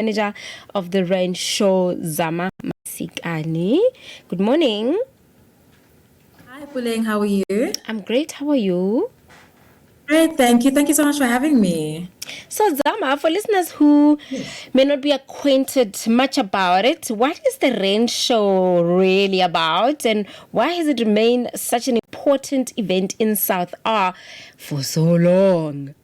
manager of the range show, Zama Masikane. Good morning. Hi, Puleng. How are you? I'm great. How are you? Great, thank you. Thank you so much for having me. So, Zama, for listeners who Yes. may not be acquainted much about it, what is the range show really about, and why has it remained such an important event in South R for so long?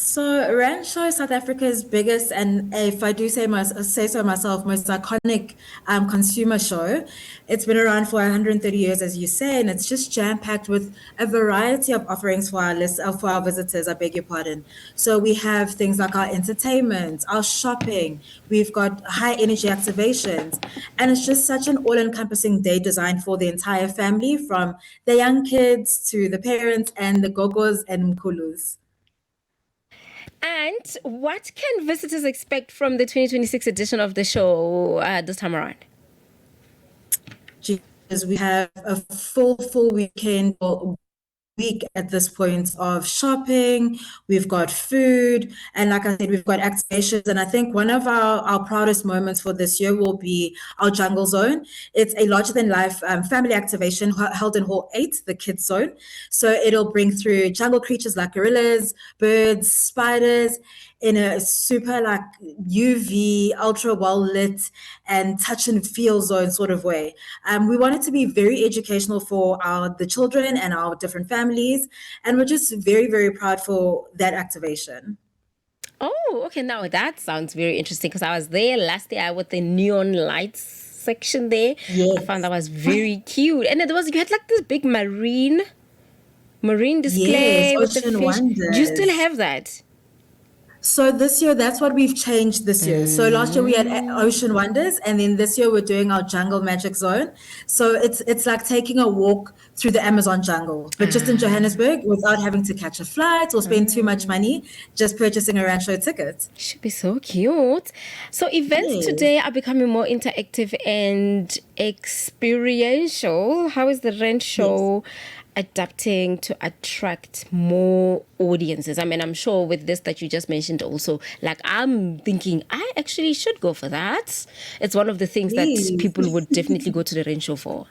So, Rancho is South Africa's biggest and, if I do say so myself, most iconic consumer show. It's been around for 130 years, as you say, and it's just jam packed with a variety of offerings for for our visitors. I beg your pardon. So we have things like our entertainment, our shopping. We've got high energy activations, and it's just such an all-encompassing day designed for the entire family, from the young kids to the parents and the gogos and mkulus. And what can visitors expect from the 2026 edition of the show this time around? Jesus, we have a full weekend or week at this point of shopping. We've got food, and like I said, we've got activations. And I think one of our proudest moments for this year will be our Jungle Zone. It's a larger than life family activation held in Hall 8, the kids zone. So it'll bring through jungle creatures like gorillas, birds, spiders, in a super like UV, ultra well lit, and touch and feel zone sort of way. We want it to be very educational for the children and our different families, and we're just very proud for that activation. Oh, okay. Now that sounds very interesting because I was there last year with the neon lights section there. I found Yes, that was very cute. And you had like this big marine yes, display with the Ocean fish. Do you still Wonders. have that? So this year, that's what we've changed this year. So last year we had Mm. Ocean Wonders, and then this year we're doing our Jungle Magic Zone. So it's like taking a walk through the Amazon jungle, but just in Ah, Johannesburg without having to catch a flight or spend too much ah. money, just purchasing a rancho ticket. Should be so cute. So events Yes. today are becoming more interactive and experiential. How is the rent Yes. show adapting to attract more audiences? I mean, I'm sure with this that you just mentioned also, like I'm thinking I actually should go for that. It's one of the things that Please. people would definitely go to the rent show for.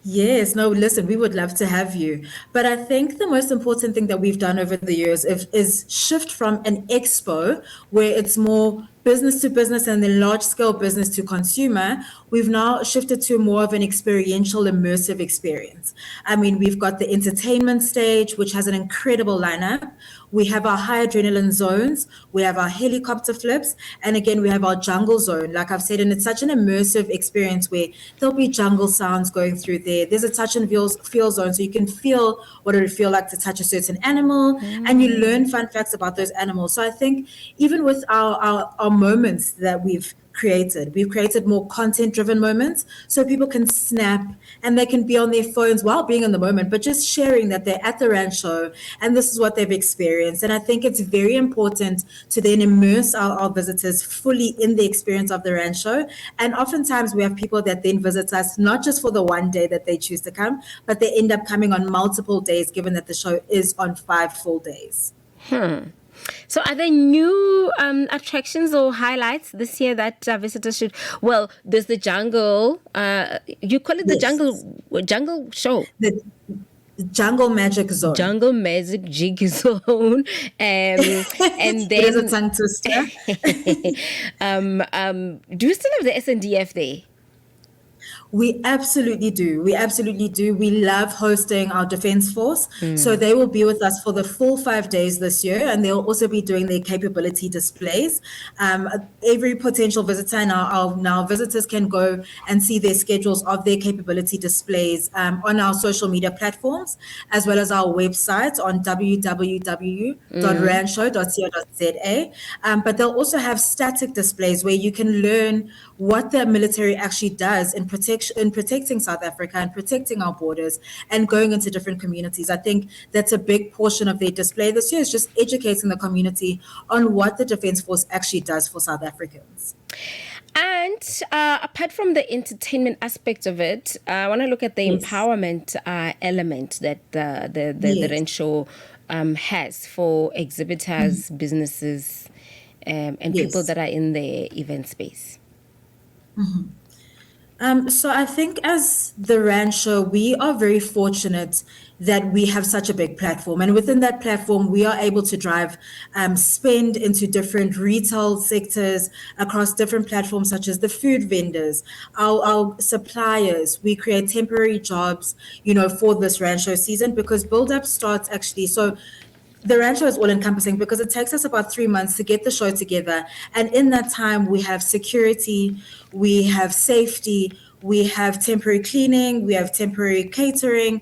Yes, no, listen, we would love to have you. But I think the most important thing that we've done over the years is shift from an expo where it's more business to business and then large scale business to consumer. We've now shifted to more of an experiential, immersive experience. I mean, we've got the entertainment stage, which has an incredible lineup. We have our high adrenaline zones. We have our helicopter flips. And again, we have our jungle zone, like I've said, and it's such an immersive experience where there'll be jungle sounds going through there. There's a touch and feel zone, so you can feel what it would feel like to touch a certain animal, and you learn fun facts about those animals. So I think even with our moments that we've created more content driven moments so people can snap and they can be on their phones while being in the moment, but just sharing that they're at the rancho and this is what they've experienced. And I think it's very important to then immerse our visitors fully in the experience of the rancho. And oftentimes we have people that then visit us not just for the one day that they choose to come, but they end up coming on multiple days, given that the show is on 5 full days. So, are there new attractions or highlights this year that visitors should? Well, there's the jungle. You call it the Yes, jungle show, the Jungle Magic Zone. jungle magic jig zone, and It is a then tongue twister. do you still have the SNDF there? We absolutely do. We absolutely do. We love hosting our Defense Force. So Mm. they will be with us for the full 5 days this year, and they'll also be doing their capability displays. Um, every potential visitor and our now visitors can go and see their schedules of their capability displays on our social media platforms, as well as our website on www.rancho.co.za. But they'll also have static displays where you can learn what the military actually does in protecting South Africa and protecting our borders and going into different communities. I think that's a big portion of their display this year, is just educating the community on what the Defence Force actually does for South Africans. And apart from the entertainment aspect of it, I want to look at the Yes. empowerment element that the Yes. rent show has for exhibitors, businesses, and people Yes. that are in the event space? So I think as the Rand Show, we are very fortunate that we have such a big platform. And within that platform, we are able to drive spend into different retail sectors across different platforms, such as the food vendors, our suppliers. We create temporary jobs, for this Rand Show season because build up starts actually. So the Rancho is all encompassing because it takes us about 3 months to get the show together. And in that time, we have security, we have safety, we have temporary cleaning, we have temporary catering,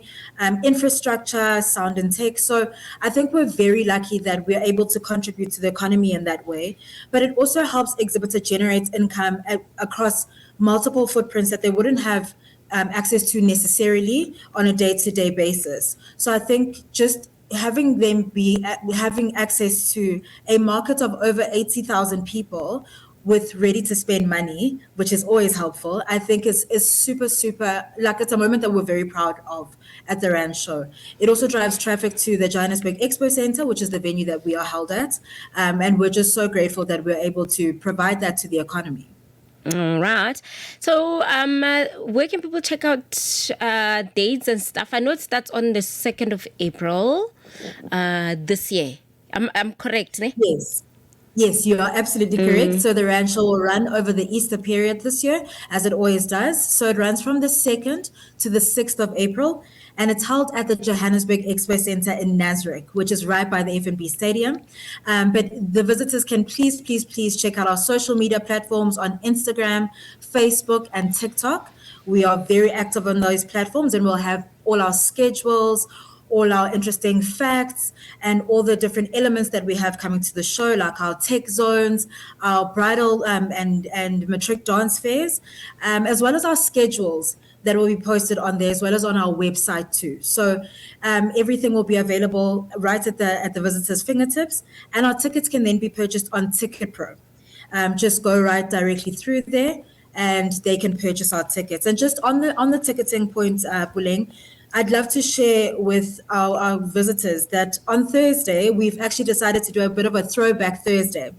infrastructure, sound and tech. So I think we're very lucky that we're able to contribute to the economy in that way. But it also helps exhibitor generate income across multiple footprints that they wouldn't have access to necessarily on a day-to-day basis. So I think just having them be having access to a market of over 80,000 people with ready to spend money, which is always helpful, I think is super, super, like it's a moment that we're very proud of at the Rand Show. It also drives traffic to the Johannesburg Expo Center, which is the venue that we are held at. And we're just so grateful that we're able to provide that to the economy. All right. So, where can people check out dates and stuff? I know it starts on the 2nd of April this year. I'm correct, ne? Yes. Yes, you are absolutely correct. So the Rand Show will run over the Easter period this year, as it always does. So it runs from the 2nd to the 6th of April, and it's held at the Johannesburg Expo Center in Nasrec, which is right by the FNB Stadium. But the visitors can please, please, please check out our social media platforms on Instagram, Facebook, and TikTok. We are very active on those platforms, and we'll have all our schedules, all our interesting facts, and all the different elements that we have coming to the show, like our tech zones, our bridal and matric dance fairs, as well as our schedules that will be posted on there, as well as on our website too. So everything will be available right at the visitors' fingertips, and our tickets can then be purchased on Ticket Pro. Just go right directly through there, and they can purchase our tickets. And just on the ticketing point, Puleng, I'd love to share with our visitors that on Thursday, we've actually decided to do a bit of a throwback Thursday.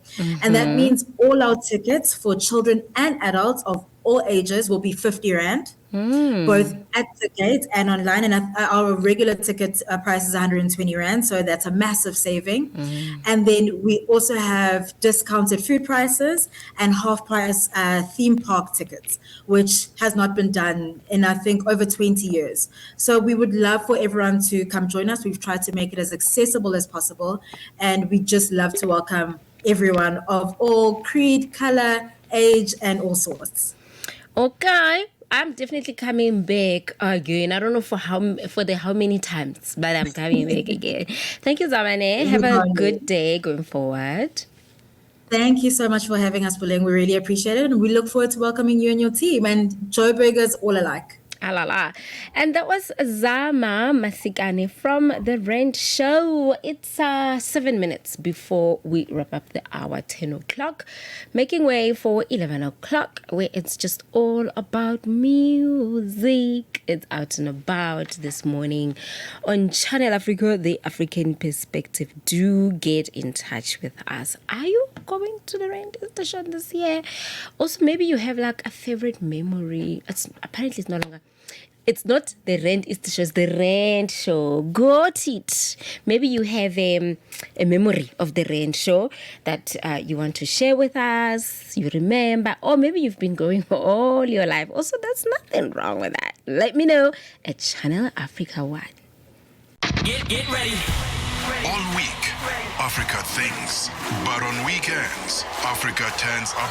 And that means all our tickets for children and adults of all ages will be 50 Rand, both at the gate and online. And our regular ticket price is 120 Rand, so that's a massive saving. And then we also have discounted food prices and half price theme park tickets, which has not been done in, I think, over 20 years. So we would love for everyone to come join us. We've tried to make it as accessible as possible, and we just love to welcome everyone of all creed, color, age, and all sorts. Okay. I'm definitely coming back again. I don't know for how many times, but I'm coming back again. Thank you, Zamane. Have a good day going forward. Thank you so much for having us, Puleng. We really appreciate it. And we look forward to welcoming you and your team and Joe Burgers all alike. Alala. And that was Zama Masikane from the Rand Show. It's 7 minutes before we wrap up the hour, 10 o'clock, making way for 11 o'clock, where it's just all about music. It's out and about this morning on Channel Africa, the African Perspective. Do get in touch with us. Are you going to the Rand station this year? Also, maybe you have like a favorite memory. Apparently it's no longer. It's not the Rand station, it's the Rand Show. Got it. Maybe you have a memory of the Rand Show that you want to share with us, you remember, or maybe you've been going for all your life. Also, there's nothing wrong with that. Let me know at Channel Africa 1. Get ready. All week, Africa thinks. But on weekends, Africa turns up